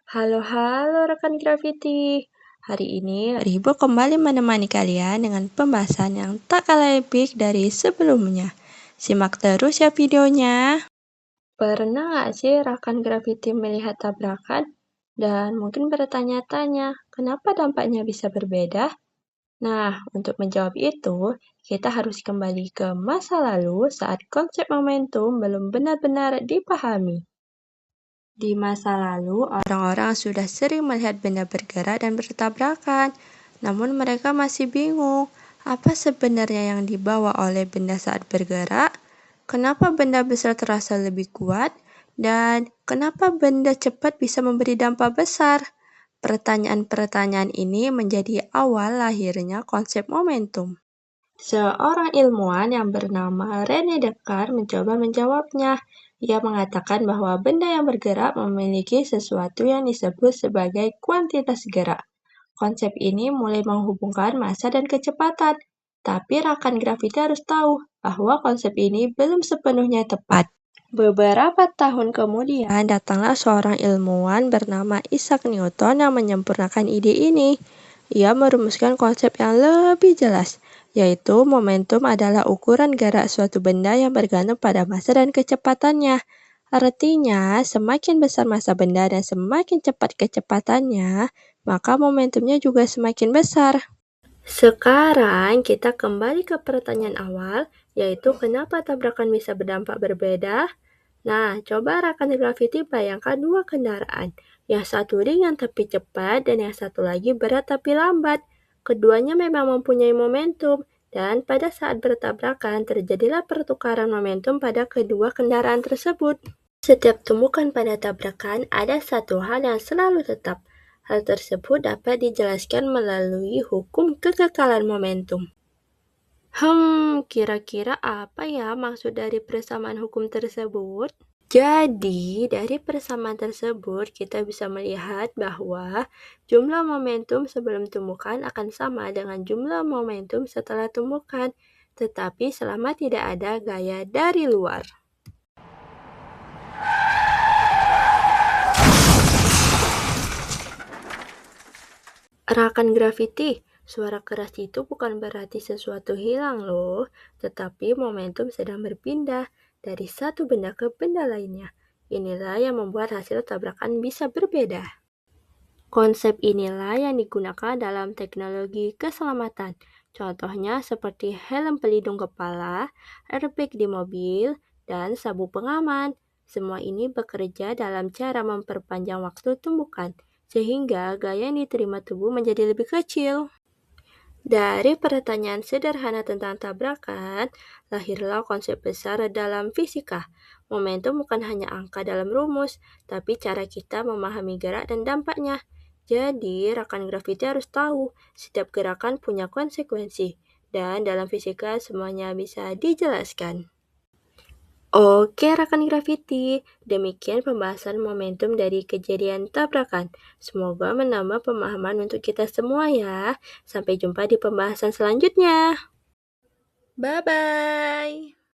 Halo rekan Gravity. Hari ini Ribo kembali menemani kalian dengan pembahasan yang tak kalah epik dari sebelumnya. Simak terus ya videonya. Pernah nggak sih rekan Gravity melihat tabrakan dan mungkin bertanya-tanya kenapa dampaknya bisa berbeda? Nah, untuk menjawab itu, kita harus kembali ke masa lalu saat konsep momentum belum benar-benar dipahami. Di masa lalu, orang-orang sudah sering melihat benda bergerak dan bertabrakan, namun mereka masih bingung apa sebenarnya yang dibawa oleh benda saat bergerak, kenapa benda besar terasa lebih kuat, dan kenapa benda cepat bisa memberi dampak besar. Pertanyaan-pertanyaan ini menjadi awal lahirnya konsep momentum. Seorang ilmuwan yang bernama René Descartes mencoba menjawabnya. Ia mengatakan bahwa benda yang bergerak memiliki sesuatu yang disebut sebagai kuantitas gerak. Konsep ini mulai menghubungkan massa dan kecepatan. Tapi rekan Gravity harus tahu bahwa konsep ini belum sepenuhnya tepat. Beberapa tahun kemudian datanglah seorang ilmuwan bernama Isaac Newton yang menyempurnakan ide ini. Ia merumuskan konsep yang lebih jelas, yaitu momentum adalah ukuran gerak suatu benda yang bergantung pada massa dan kecepatannya. Artinya, semakin besar massa benda dan semakin cepat kecepatannya, maka momentumnya juga semakin besar. Sekarang kita kembali ke pertanyaan awal, yaitu kenapa tabrakan bisa berdampak berbeda? Nah, coba rekan Gravity bayangkan dua kendaraan. Yang satu ringan tapi cepat dan yang satu lagi berat tapi lambat. Keduanya memang mempunyai momentum dan pada saat bertabrakan terjadilah pertukaran momentum pada kedua kendaraan tersebut. Setiap tumbukan pada tabrakan ada satu hal yang selalu tetap. Hal tersebut dapat dijelaskan melalui hukum kekekalan momentum. Kira-kira apa ya maksud dari persamaan hukum tersebut? Jadi, dari persamaan tersebut, kita bisa melihat bahwa jumlah momentum sebelum tumbukan akan sama dengan jumlah momentum setelah tumbukan, tetapi selama tidak ada gaya dari luar. Rakan Gravity, suara keras itu bukan berarti sesuatu hilang loh, tetapi momentum sedang berpindah dari satu benda ke benda lainnya. Inilah yang membuat hasil tabrakan bisa berbeda. Konsep inilah yang digunakan dalam teknologi keselamatan. Contohnya seperti helm pelindung kepala, airbag di mobil, dan sabuk pengaman. Semua ini bekerja dalam cara memperpanjang waktu tumbukan, sehingga gaya yang diterima tubuh menjadi lebih kecil. Dari pertanyaan sederhana tentang tabrakan, lahirlah konsep besar dalam fisika. Momentum bukan hanya angka dalam rumus, tapi cara kita memahami gerak dan dampaknya. Jadi, rekan Gravity harus tahu, setiap gerakan punya konsekuensi, dan dalam fisika semuanya bisa dijelaskan. Oke, rekan Gravity, demikian pembahasan momentum dari kejadian tabrakan. Semoga menambah pemahaman untuk kita semua ya. Sampai jumpa di pembahasan selanjutnya. Bye-bye.